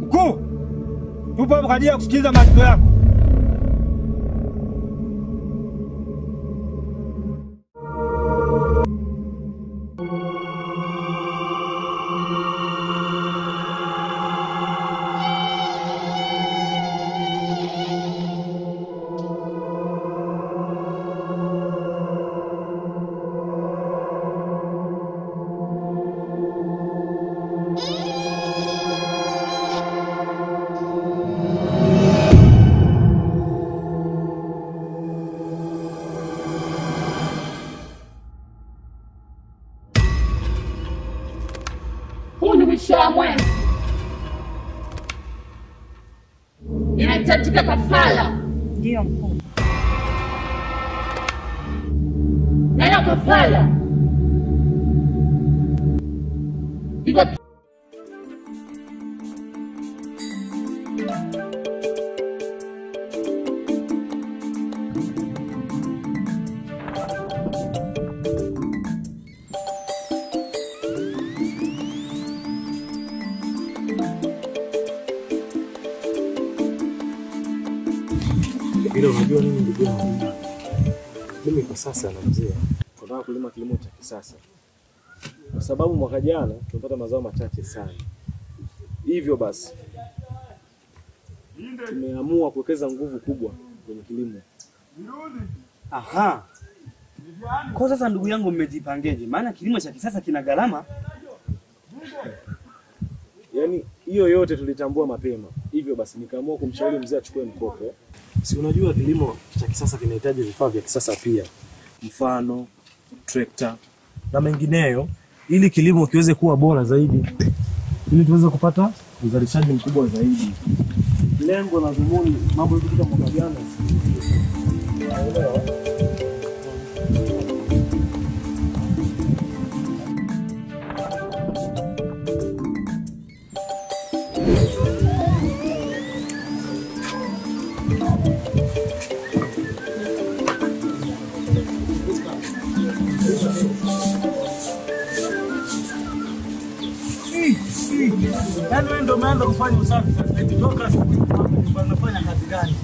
Mkuu, tupo hapa kwa ajili ya kusikiliza maagizo yako. Mwenzi inahitajika kafara. Ndio mkuu. Neno kafara iko Bila unajua nini ndugu yangu? Mimi kwa sasa na mzee tunataka kulima kilimo cha kisasa. Kwa sababu mwaka jana tumepata mazao machache sana. Hivyo basi tumeamua kuwekeza nguvu kubwa kwenye kilimo. Aha. Kwa sasa ndugu yangu mmejipangeje? Maana kilimo cha kisasa kina gharama. Yaani hiyo yote tulitambua mapema. Hivyo basi nikaamua kumshauri mzee achukue mkopo. Si unajua kilimo cha kisasa kinahitaji vifaa vya kisasa pia. Mfano, trekta na mengineyo ili kilimo kiweze kuwa bora zaidi. Ili tuweze kupata uzalishaji mkubwa zaidi. Lengo la dhumuni mambo yote kama mwaka jana. Yaani wewe ndio umeanza kufanya usafi sasa hivi. Toka asubuhi unafanya kazi gani?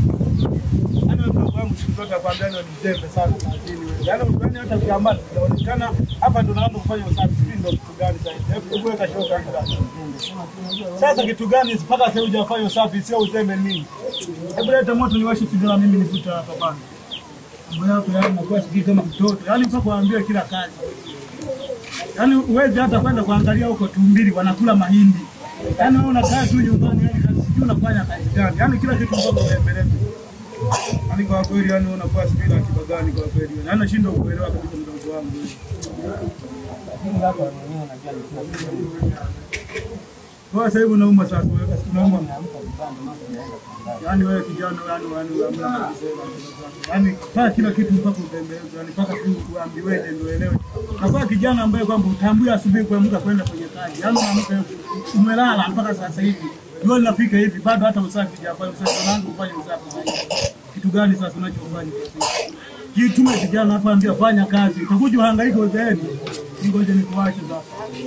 Yaani wewe ndio wangu siku zote akwambia ni mzembe sana kazini wewe. Yaani hata ukiambata unaonekana hapa ndio unaanza kufanya usafi. Hivi ndio kitu gani sasa hivi? Hebu weka shoka ndani. Sasa kitu gani mpaka sasa hujafanya usafi sio uzembe nini? Hebu leta moto niwashe sigara mimi nifuta hapa bana. Mbona hapo yaani nakuwa sikii kama mtoto. Yaani mpaka waambie kila kazi. Yaani uweze hata kwenda kuangalia huko tumbili wanakula mahindi. Yaani wewe unakaa tu nyumbani yaani kazi sijui unafanya kazi gani. Yaani kila kitu mpaka unaendeleza. Yaani kwa kweli yaani unakuwa sikila kibagani kwa kweli. Yaani nashinda kuelewa kabisa mdogo wangu. Lakini hapa mwenyewe unajua ni kwa sasa hivi unauma sasa wewe unauma unaamka vibanda mambo yanaenda kwa. Yaani wewe kijana yaani hamna kusema. Yaani kwa kila kitu mpaka utembeze yaani mpaka tu uambiweje ndio elewe. Na kwa kijana ambaye kwamba utambui asubuhi kuamka kwenda kwenye kazi. Yaani unaamka umelala mpaka sasa hivi. Jua linafika hivi bado hata usafi hujafanya usafi wangu ufanye usafi zaidi. Kitu gani sasa unachofanya sasa? Jitume kijana hapa ambia fanya kazi. Utakuja uhangaike uzeeni. Ngoja nikuache sasa.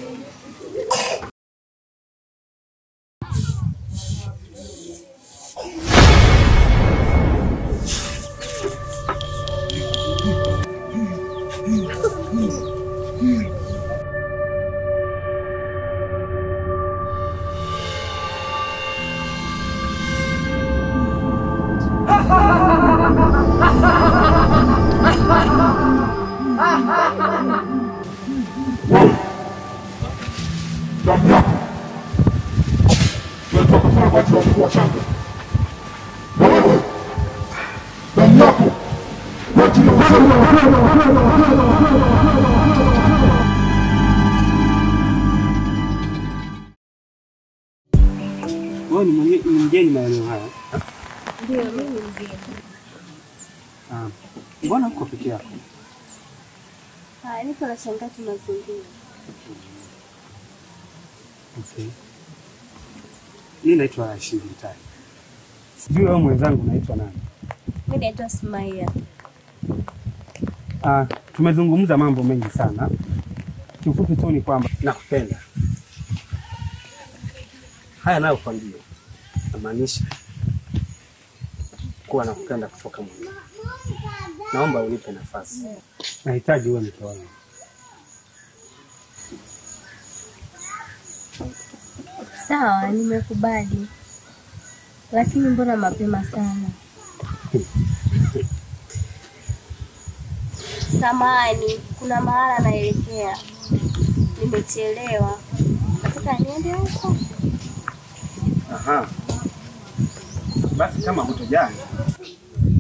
Wewe ni mgeni maeneo haya? Ndio, mimi ni mgeni. Mbona uko peke yako? Niko na shangazi mazingira. Okay. Mimi naitwa Rashid Mtai. Sijui wewe mwenzangu unaitwa nani? Mimi naitwa Sumaia. Tumezungumza mambo mengi sana. Kiufupi tu ni kwamba nakupenda. Haya nayo kwambia. Namaanisha kuwa nakupenda kutoka moyoni. Naomba unipe nafasi. Nahitaji uwe mke wangu. Sawa, nimekubali. Lakini mbona mapema sana? Samahani, kuna mahala naelekea. Nimechelewa. Nataka niende huko. Aha. Basi kama hutojali,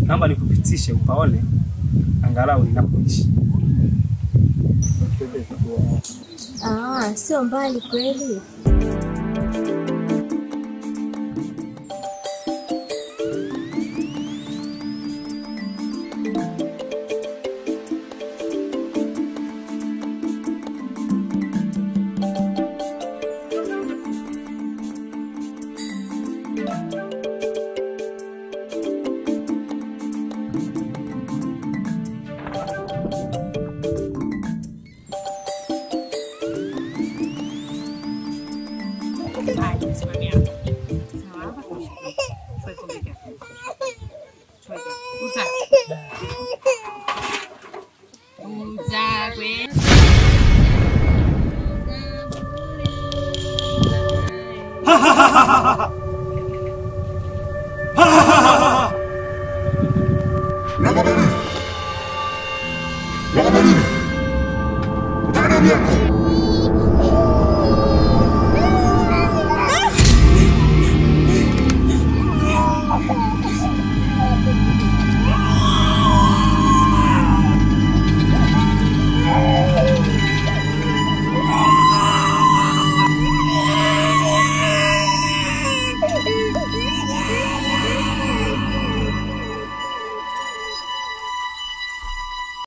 naomba nikupitishe upaone angalau ninapoishi. Sio mbali kweli. Ha ha ha ha ha!